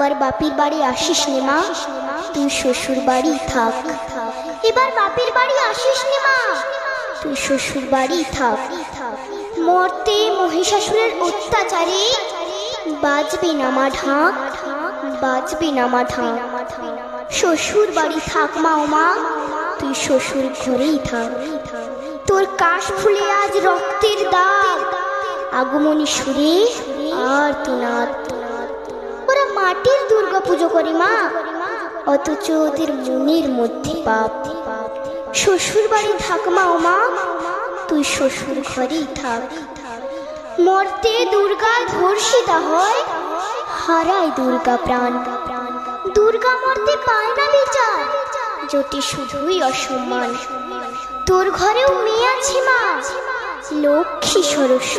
এবার বাপির বাড়ি আসিস নে মা, তুই শ্বশুর বাড়ি থাক। এবার বাপির বাড়ি আসিস নে মা, তুই শ্বশুর বাড়ি থাক। মর্তে মহিষাসুরের অত্যাচারে বাজবে না মা ঢাক, বাজবে না মা ঢাক। শ্বশুর বাড়ি থাক মা ও মা, তুই শ্বশুর ঘরেই থাক। তোর কাশ ফুলে আজ রক্তের দাগ, আগমনী সুরে আর তোনাদ। ওরা মাটির দুর্গা পুজো করে মা, অথচ ওদের মনের মধ্যে পাপ। শ্বশুর বাড়ি থাক মা ও মা, তুই শ্বশুর ঘরেই থাক। মর্তে দুর্গা ধর্ষিতা হয়, হারায় দুর্গা প্রাণ। দুর্গা মর্তে পায় না বিচার, জোটে শুধুই অসম্মান। তোর ঘরেও মেয়ে আছে মা, লক্ষ্মী সরস্বতী।